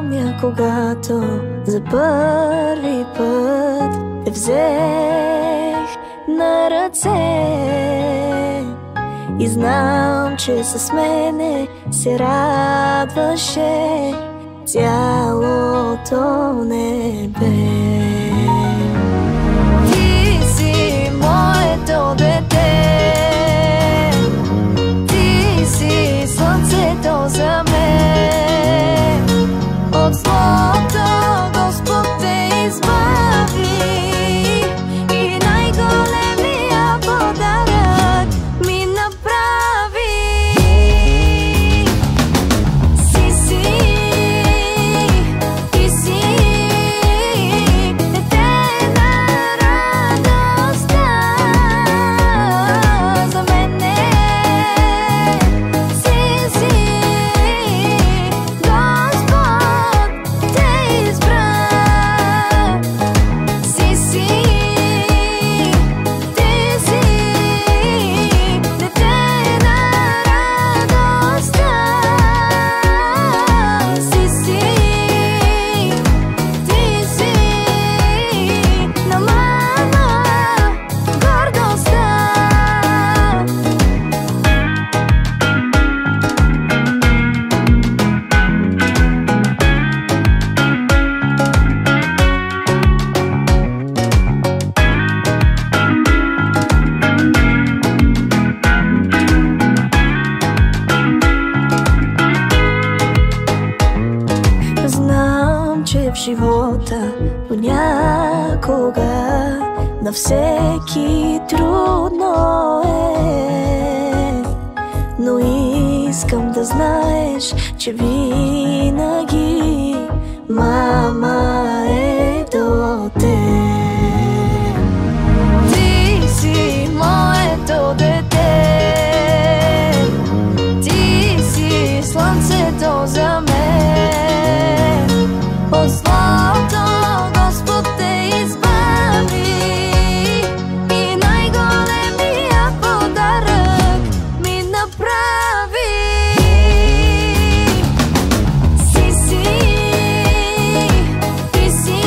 помня, когато за първи път те взех на ръце и знам, че с мене се радваше цялото небе. Ти си моето дете, ти си слънцето за мен. От злото Господ те избави и най-големия подарък ми направи. Ти си дете на радостта за мене. Господ те избра. Ти си дете на радостта. Ти си на мама гордостта. Знам, че в живота понякога на всеки трудно е, но искам да знаеш, че винаги мама е до теб. Ти си моето дете, ти си слънцето за мен. От злото Господ те избави и най-големия подарък ми направи. Ти си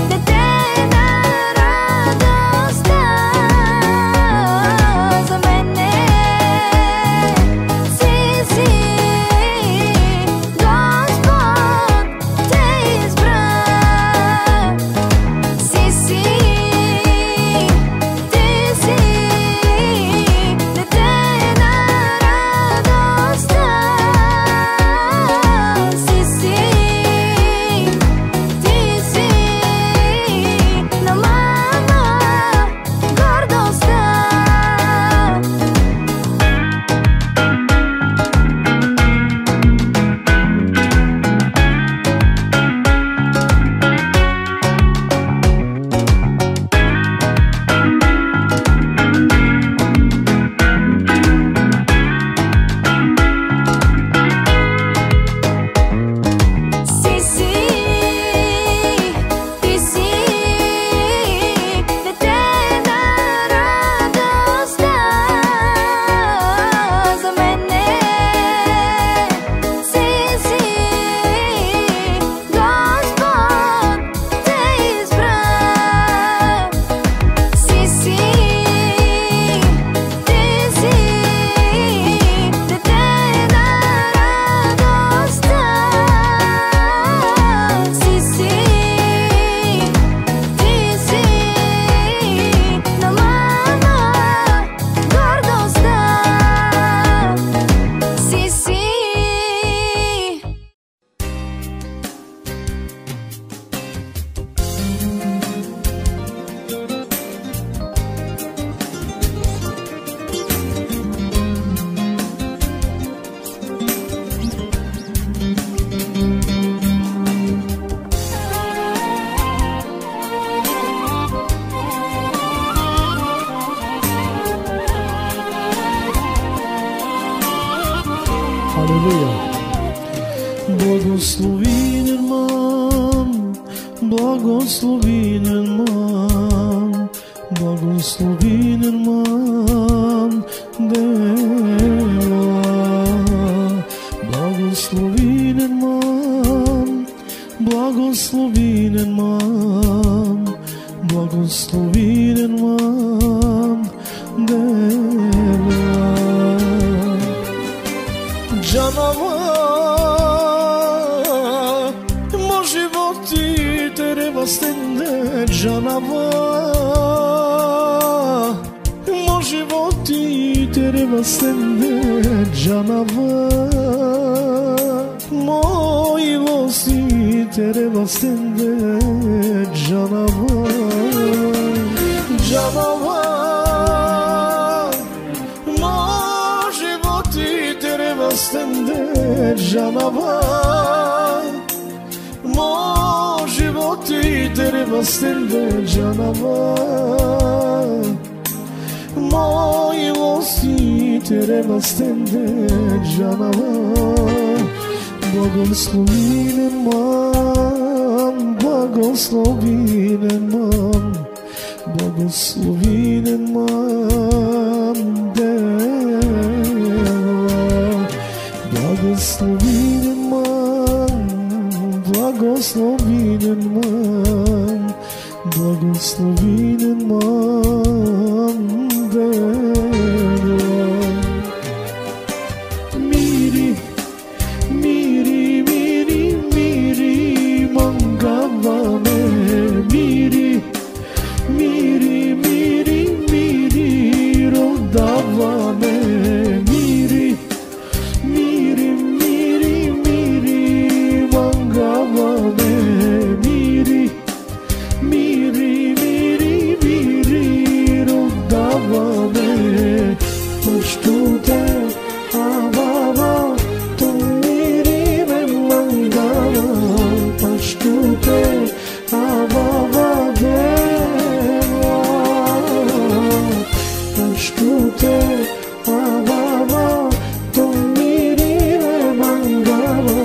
дете на радостта за мене. Ти си Господ те избра. Ти си дете на радостта. Ти си на мама гордостта. Ти си дете на радостта за мене. Ти си Господ те избра. Ти си дете на радостта. Ти си на мама гордостта. Ти си. Алелуя! Благословен мам, благословен мам, благословен мам, дева, благословен мам. canavar, mon život ti treba stende canavar, mon život ti treba stende canavar, mojilosti treba stende canavar, canavar, mon život ti treba stende canavar, mon život ti treba stende canavar, mojilosti treba stende canavar. Blagoslovinen man, blagoslovinen man, blagoslovinen man, Deva. Blagoslovinen man, blagoslovinen man, blagoslovinen man, Deva. Miri, miri, miri, miri, mangavane, miri, miri, miri, miri, rodavane, miri, miri, miri, miri, mangavane, miri, miri, miri, miri, rodavane, poštute, avava, to miri me mangava, poštute, avava, deva, poštute, avava, to miri me mangava,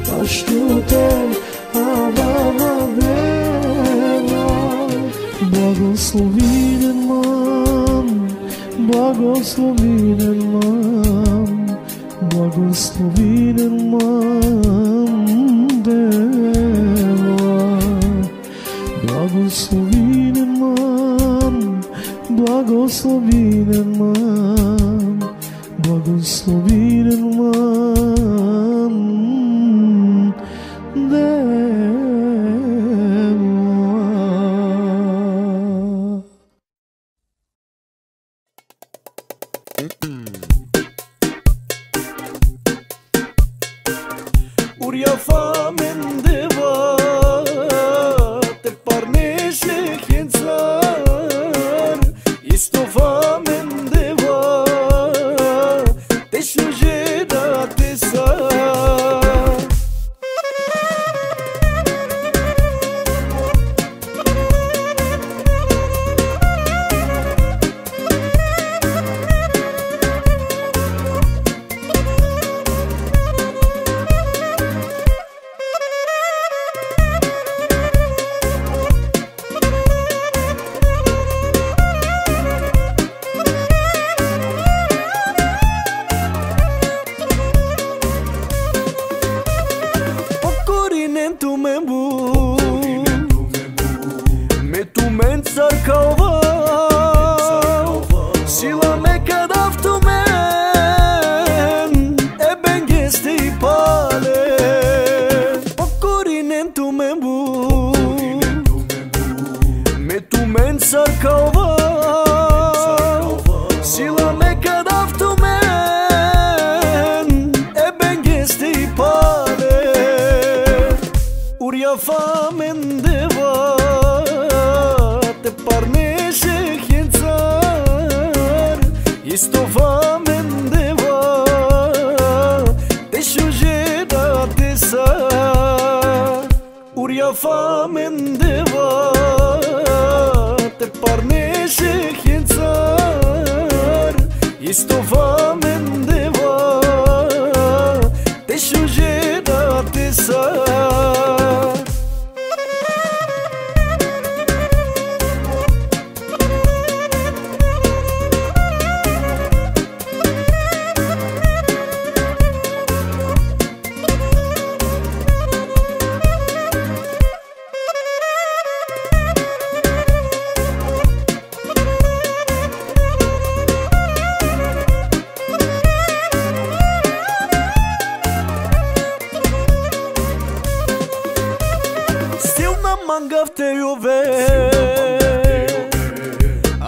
poštute, avava, deva. Blagoslovinen man, blagoslovinen man, blagoslovinen man, Deva. Blagoslovinen man, blagoslovinen man, blagoslovinen man, Deva. Uria famen deva, te parnește chiențar, isto famen deva, te șujeda te sa. Famen deva, te parnește chiențar, isto famen deva, te șujeda te sa. Uria famen deva, te parnește chiențar, isto famen deva, te șujeda te sa. mangav te juve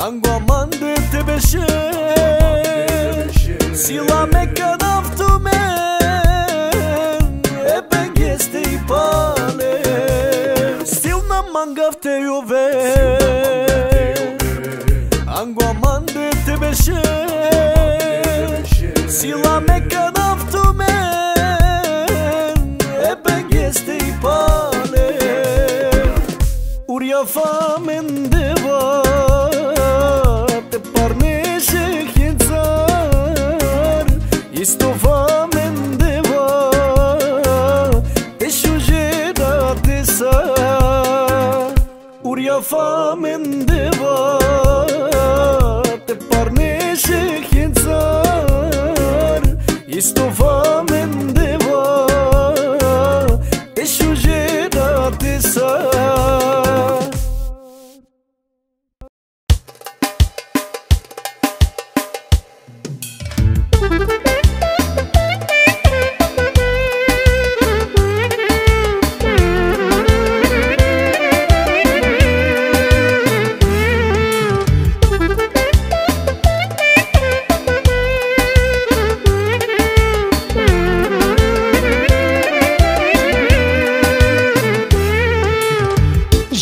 Angua mande te beshe Sila me kanaf tu men E bengeste I pale Stil na mangav te juve Angua mande te beshe Sila me kanaf tu men E bengeste I pale Uria famen deva Te parneshe khenzar Isto famen deva Te shujeda te sa Uria famen deva Te parneshe khenzar Isto famen deva Te shujeda te sa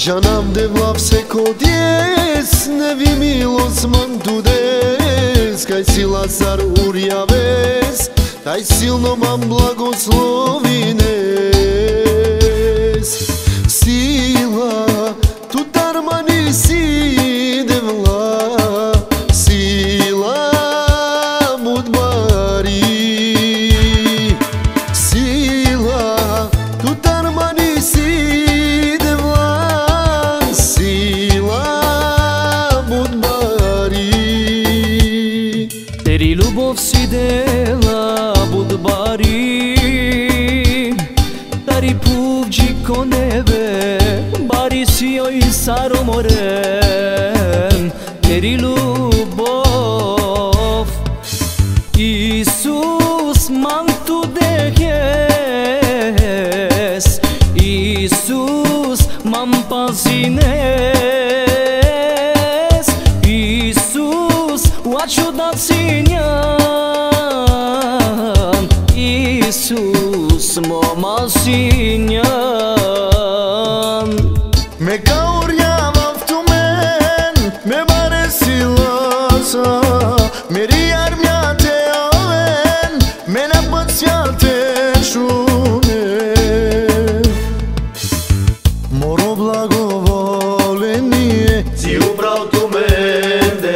Жанам девлав се кодjes, ne vi milos man tudes, kaj sila car urjaves, taj silno man blagoslovines. Sila, tu tarmani si devla, sila mudbari. Sila, tu tarmani si Teri ljubov si dela budbari Tari puvđi ko neve Bari si joj saromorem Teri ljubov Isus man tu dejes Isus man pasines Isus Oaču da sinjan Isus moma sinjan Me kaurjavav tu men, me bare silasa Meri armjate oven, me napățealte šune Moro blagovolenie, Ți ubrau tu mende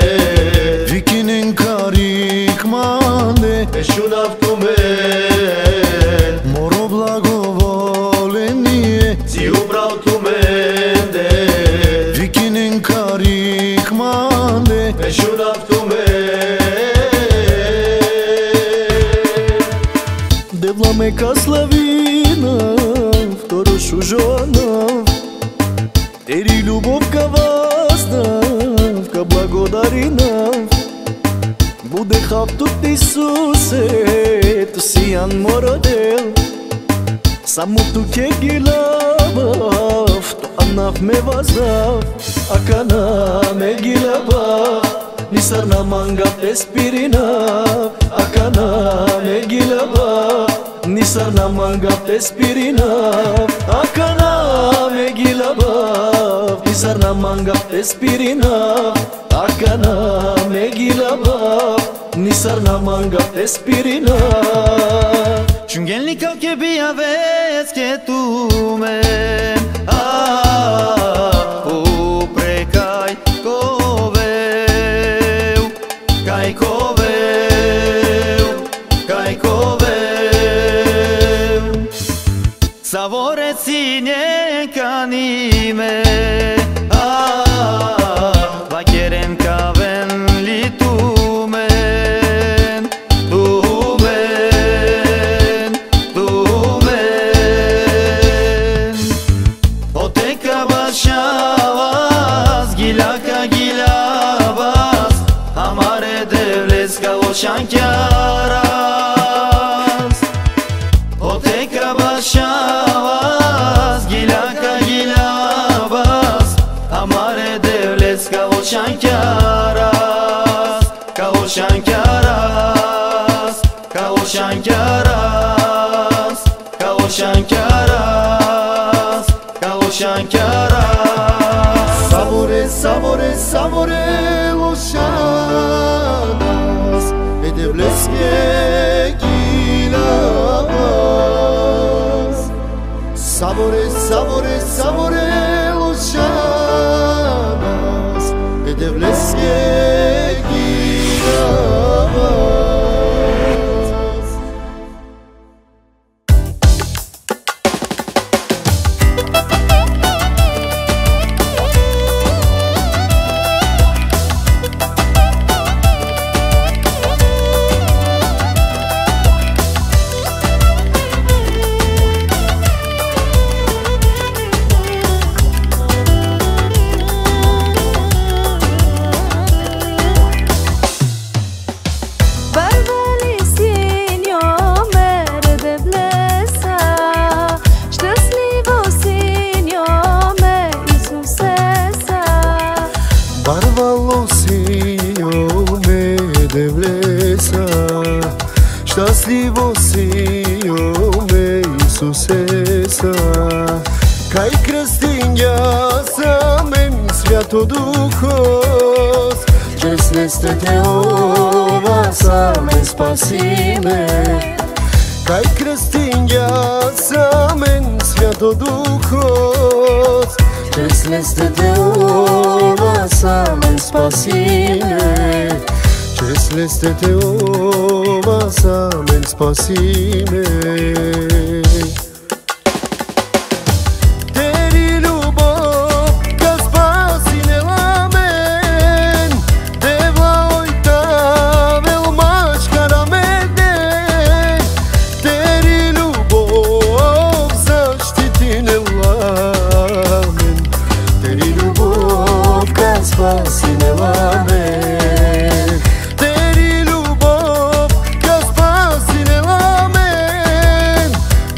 vikinin karik mande Peșunav tu men Moro blagovolenie, Ți ubrau tu mende vikinin karik mande Peșunav tu men Devla me ka slavina Vtorošu žonav Teri ljubov ka vaznav Ka blagodarinav Bude haptut Isuse Tu si an morodel Samo tu ke gilabav Tu anaf me vazav Akana me gilabav Nisar na manga te spirinav Akana me gilabav Nisar na manga te spirinav Akana me gilabav Nisar na manga te spirinav Akana me gilabav Nisar na manga te spirinav Čungelni kao ke bija vec ke tu men Uprekaj koveu Kaj koveu Kaj koveu Savore sinje kanime Va keren kaven li tu men Tu men Tu men Oteka başavaz Gilaka gilabaz Hamare devleska oşankaraz Oteka başavaz Gilaka gilabaz shankaras, kao shankaras, kao shankaras, kao shankaras, kao shankaras. Sabore, sabore, sabore lošanas, edevleske gilavas. Sabore, sabore, sabore lošanas, edevleske gilavas. Barvali si njome redevlesa, šťastlivo si njome Isusesa. Barvalo si ome devlesa, šťastlivo si ome Isusesa. Kaj krstinja samen Svjatoduhos, česne ste Jehova samen spasime. Kaj krstinja samen Svjatoduhos, česne ste Jehova samen spasime. Česne ste Jehova samen spasime. Spasine lamen, teri ljubov ka spasine lamen,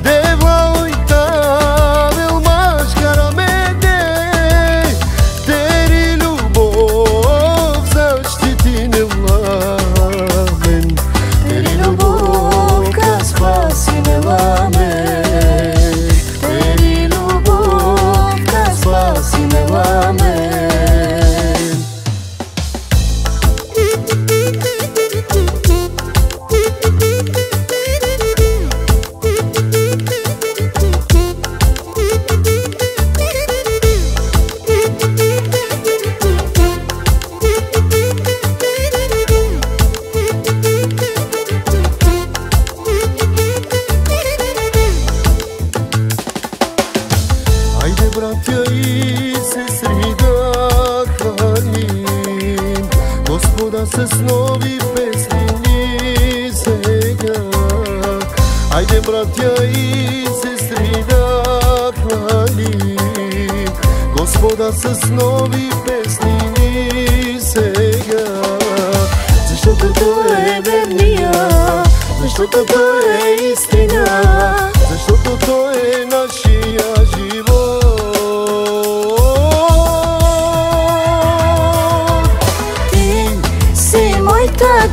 devla ojta velmaš karamene, teri ljubov zaštitine lamen, teri ljubov ka spasine lamen, teri ljubov ka spasine lamen. Ajde bratja i sestri da hvalim Gospoda se snovi pesmi nisega. Ajde bratja i sestri da hvalim Gospoda se snovi pesmi nisega. Zašto to je vernija, zašto to je istina, zašto to je našija život.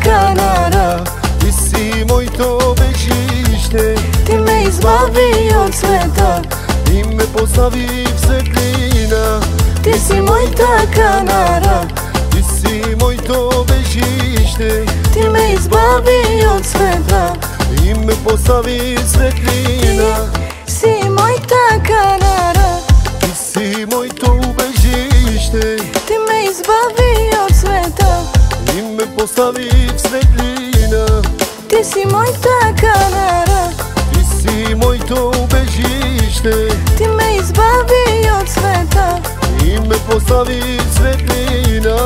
Kanara, ti si moj to bežište, ti me izbavi od sveta, ti me postavi v svetlina. ti si moj ta kanara, ti si moj to bežište, ti me izbavi od sveta, ti me postavi v svetlina. si moj ta kanara, ti si moj to bežište, ti me izbavi od sveta, ti me postavi v svetlina. ti si moj ta kanara, ti si moj to bežište, ti me izbavi od sveta, ti me postavi v svetlina.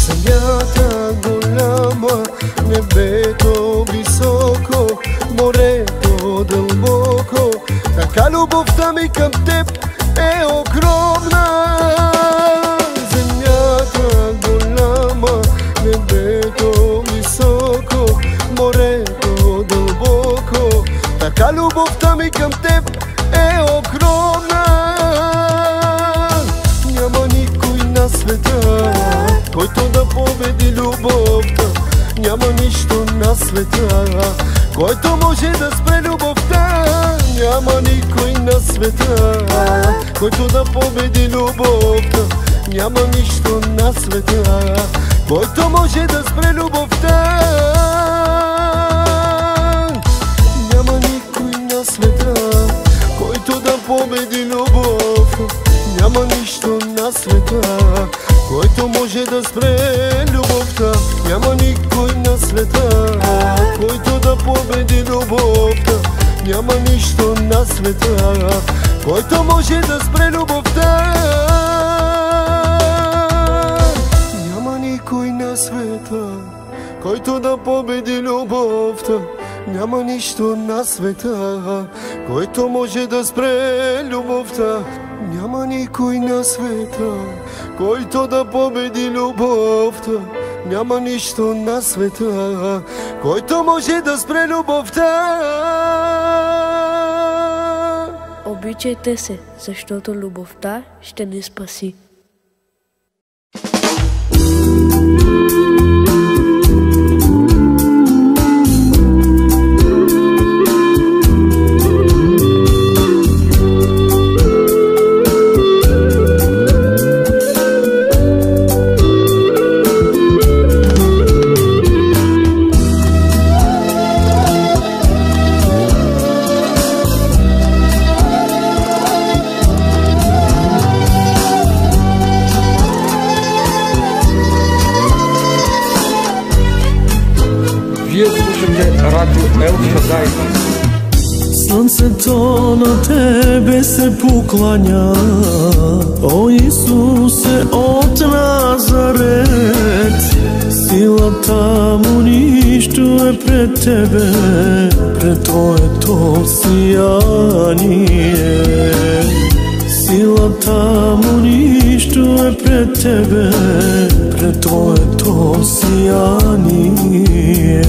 Sam ja любовта ми към теб е огромна. Земята голяма, небето високо, морето дълбоко. Така любовта ми към теб е огромна. Няма никой на света, който да победи любовта. Няма нищо на света, който може да спре любовта. Няма никой на света, който да победи любовта. Няма нищо на света, който може да спре любовта. Няма никой на света, който да победи любовта. Няма нищо на света, който може да спре любовта. Няма никой на света, който да победи любовта. Няма нищо на света, който може да спре любовта. Няма никой на света, който да победи любовта. Няма нищо на света, който може да спре любовта. Няма никой на света, който да победи любовта. Няма нищо на света, който може да спре любовта. Обичайте се, защото любовта ще ни спаси. Радио Ел Шадай. Слънцето на тебе се покланя, о Исусе от Назарет. Силата му нищо е пред тебе, пред твоето сияние. Силата му нищо е пред тебе, пред твоето сияние.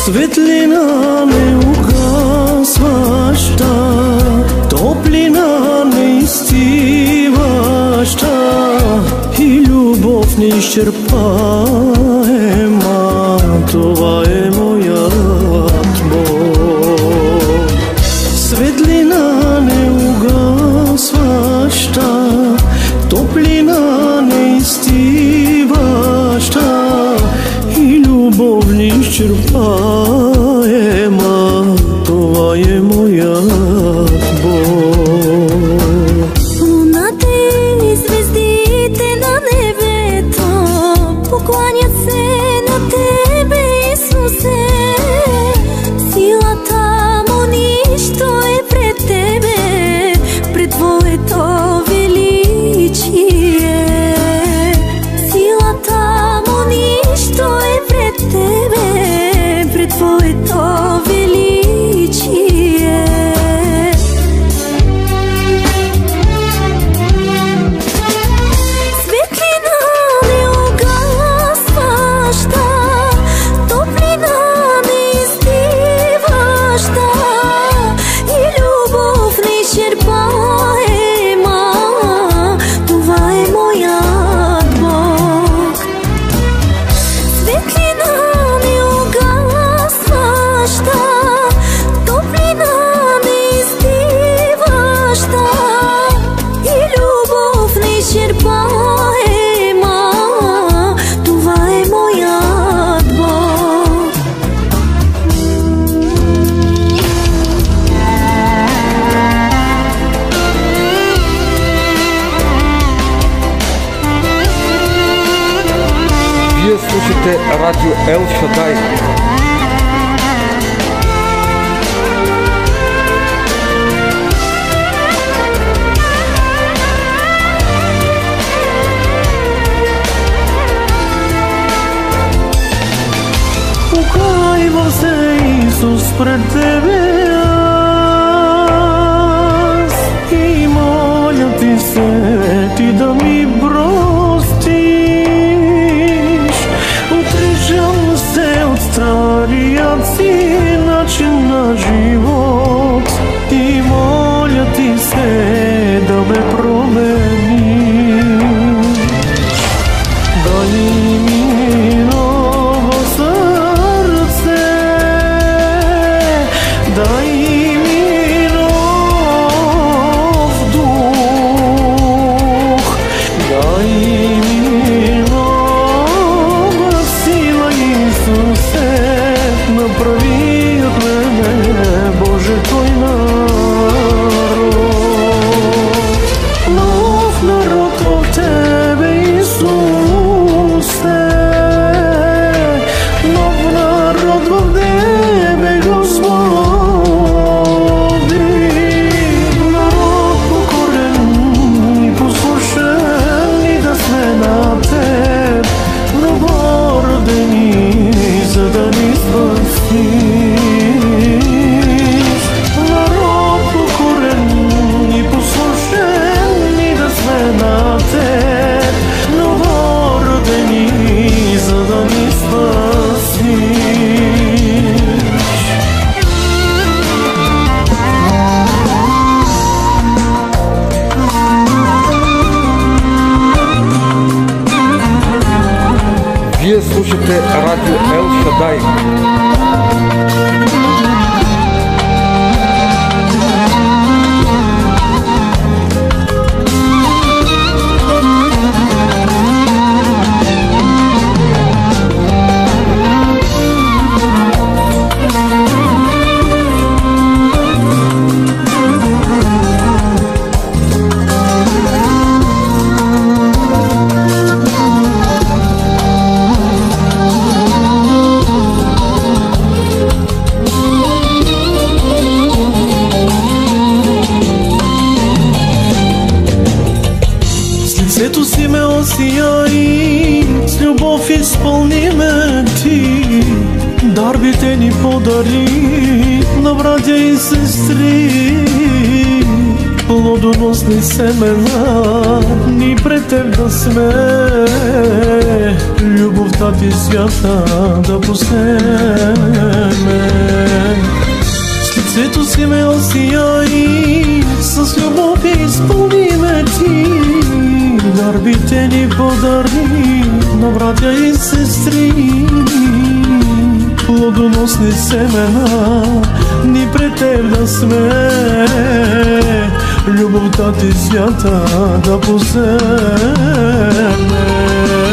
Светлина неугасваща, топлина неизстиваща и любов неизчерпаема, това е моят Бог. Светлина неугасваща, топлина неизстиваща и любов неизчерпаема, това е моят Бог. Луната и звездите на небето покланят се на тебе, Исусе. Силата му нищо е пред тебе, пред твоето величие. Силата му нищо е пред тебе, пред твоето величие. Светлина неугасваща, топлина неизстиваща и любов неизчерпаема, това е моят Бог. Светлина неугасваща, топлина неизстиваща и любов неизчерпаема, това е моят Бог. Вие слушате Радио Ел Шадай. Пукай в Исус, пред Тебе аз и моля Ти се, Ти да ми простиш. Отрежам се от старият си начин на живот и моля Ти се да ме промениш. Дай ми ново сърце, дай ми нов дух, дай ми нова сила, Исусе, направи от мене Боже Твой народ. Нов народ в Тебе, Исусе, нов народ в Тебе, Господи. Народ покорен и послушен и да сме на Теб, новородени, за да ни спасиш. Народ покорен и послушен и да сме на Теб, новородени, за да ни спасиш. Вие слушате радио Ел Шадай. Лицето си ме осияй, с любов изпълни ме Ти. Дарбите ни подари на братя и сестри. Плодоносни семена ни пред Теб да сме. Любовта Ти свята да посеме. С лицето си ме осияй, с любов изпълни ме Ти. Дарбите ни подари на братя и сестри. Плодоносни семена ни пред Теб да сме. Любовта Ти свята да посеме.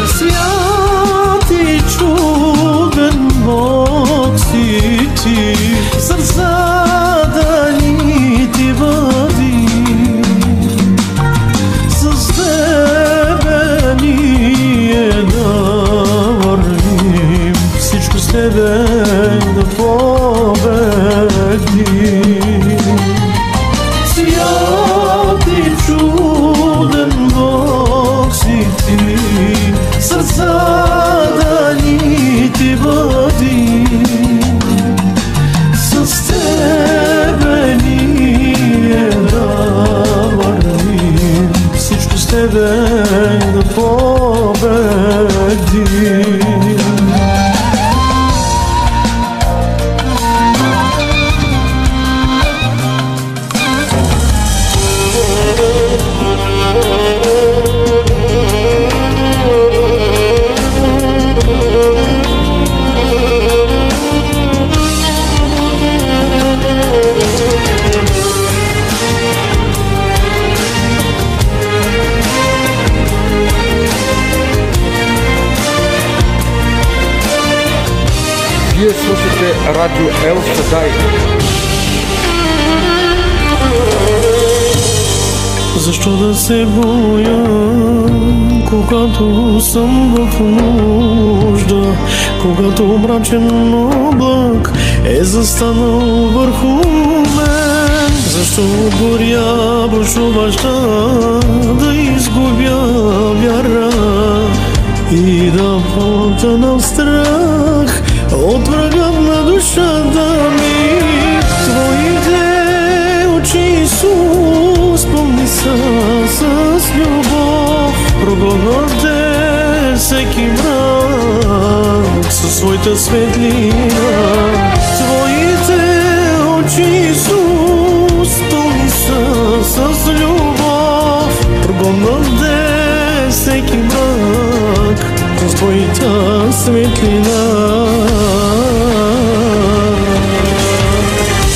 Свят и чуден Бог си Ти, сърцата ни Ти води. С Тебе ние да вървим, всичко с Тебе да победим. Свят и чуден Бог си Ти, сърцата ни Ти води. С Тебе ние да вървим, всичко с Тебе да победим. Вие слушате радио Ел Шадай. Защо да се боя, когато съм в нужда, когато мрачен облак е застанал върху мен? Защо горя бушуваща да изгубя вяра и да потъна в страх от врага на душата ми? де всеки мрак със своята светлина. Твоите очи, Исус, пълни са с любов. Прогонвате всеки мрак с твоята светлина.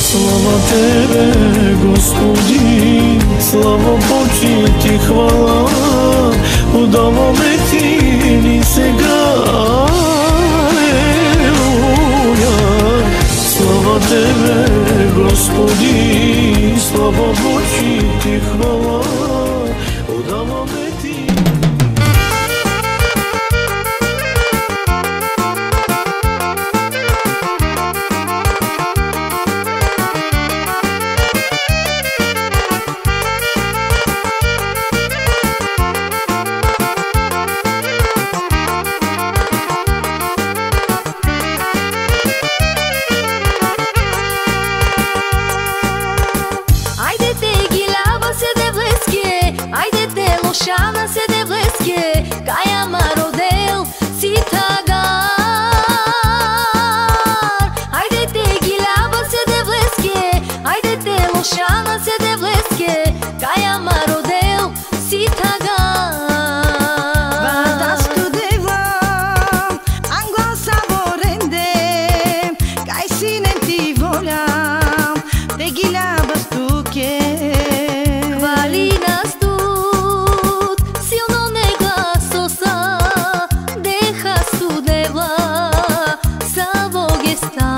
Слава Тебе, Господи, слава почит и хвала, отдаваме Ти ни сега. Алелуя. Слава Тебе, Господи, слава почит и хвала, отдаваме Ти. Шана се де влеске, каја ма родел си тагар. Ајде те гилаба се де влеске, ајде те лошана се де влеске, каја ма родел си тагар. Vada studevam, anglo savorende, kaj sinem ti voljam, te gilaba stuke. Хвали нас тут, силно не гласоса, деха студева, савогеста.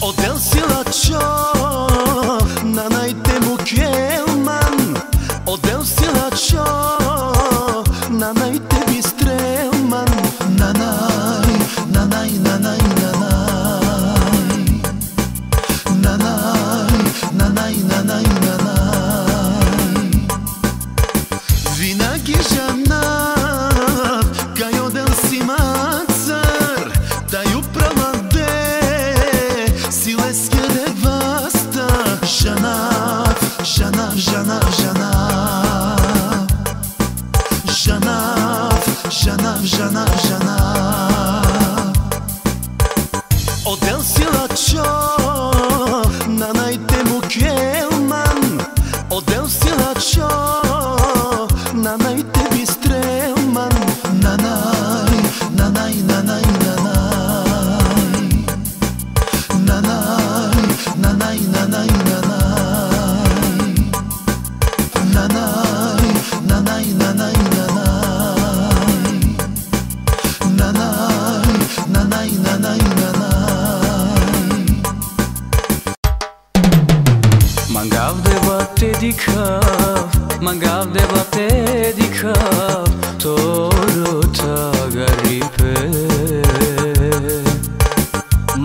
Odel silačo na najtemu kelman, odel silačo na najtebi strelman, nanaj, nanaj, nanaj, nanaj, nanaj, nanaj, nanaj, nanaj. Vinaги жанат, кај одел си мацар, да ju pravade Silesке devasta, Жанат, Жанат, Жанат, Жанат, Жанат, Жанат, Жанат, Жанат. Одел силачо на најтему келман, одел силачо на најтеби стрелман, нанај, нанај, нанај, нанај, нанај, нанај, нанај, нанај, нанај, нанај, нанај, нанај, нанај, нанај, нанај. Mangav deva te dikav, mangav deva te dikav, toro tagaripe.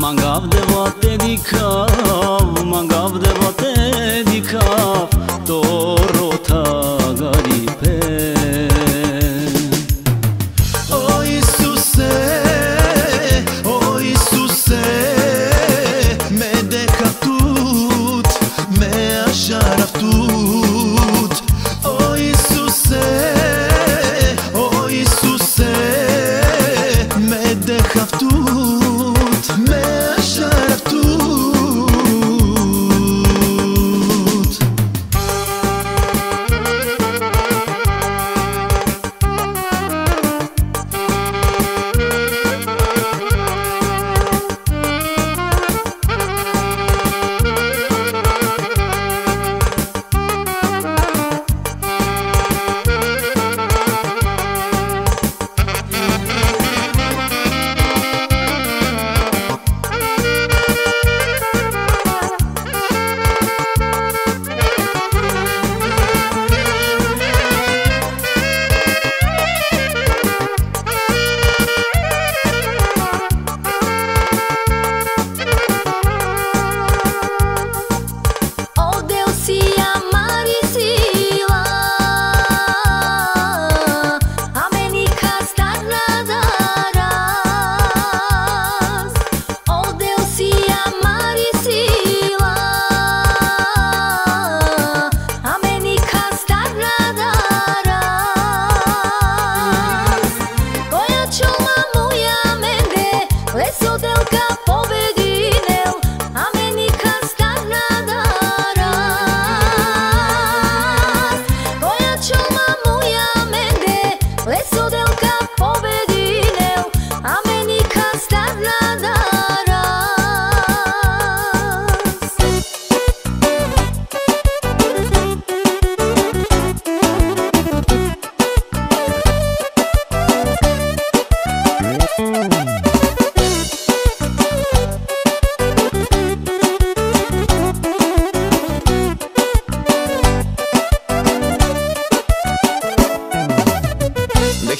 Mangav deva te dikav, mangav deva te dikav, toro tagaripe. O Isuse, o Isuse, me deja tut, me așaraf tut. O Isuse, o Isuse, me deja tut, me așaraf tut.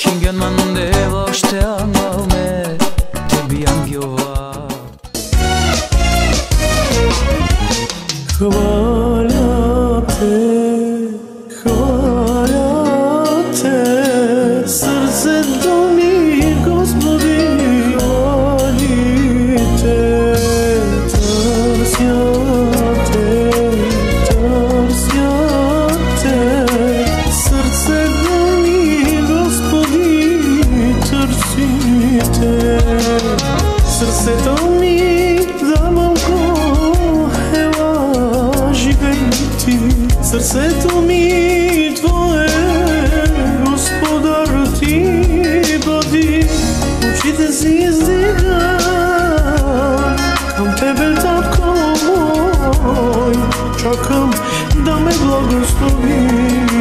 Kingen man devo steango me te biangioa Хваля те, сърцето ми, Господи, хвали те, търся те, сърцето ми, Господи, търси те, сърцето ми, давам го, ела, живей ти, сърцето ми, Твое, Господар ти бъди, очите си издига към Тебе, Татко мой, чакам да ме благословиш.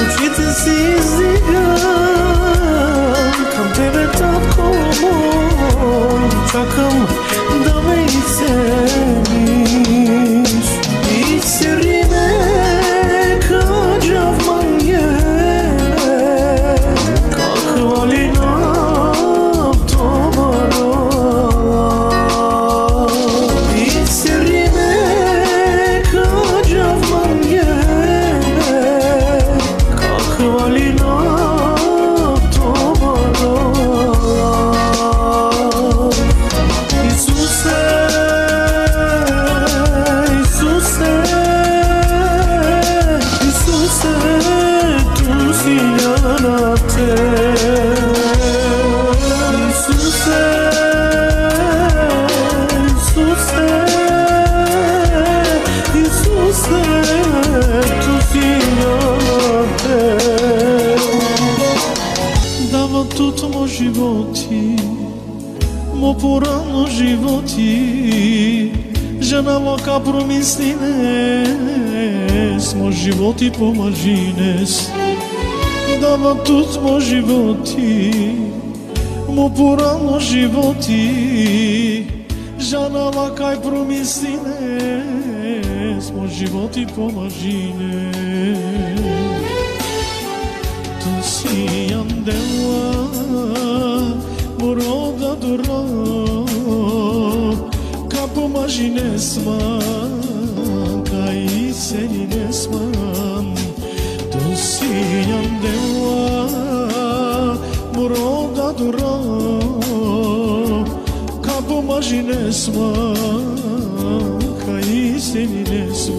Очите си издига към Тебе, Татко мой, чакам да ме изцелиш. Изцели каджа в мангеле, как хвалина в товара. Изцели каджа в мангеле, как хвалина в товара. Исусе, dava tutto mo životi, mo porano životi, ženama ka promislines, mo životi pomažines. Dava tutto mo životi, mo porano životi, ženama kaj promislines, mo životi pomažines. Si andela moroda dura Capo majinesma Kai seninesma Tu si andela moroda dura Capo majinesma Kai seninesma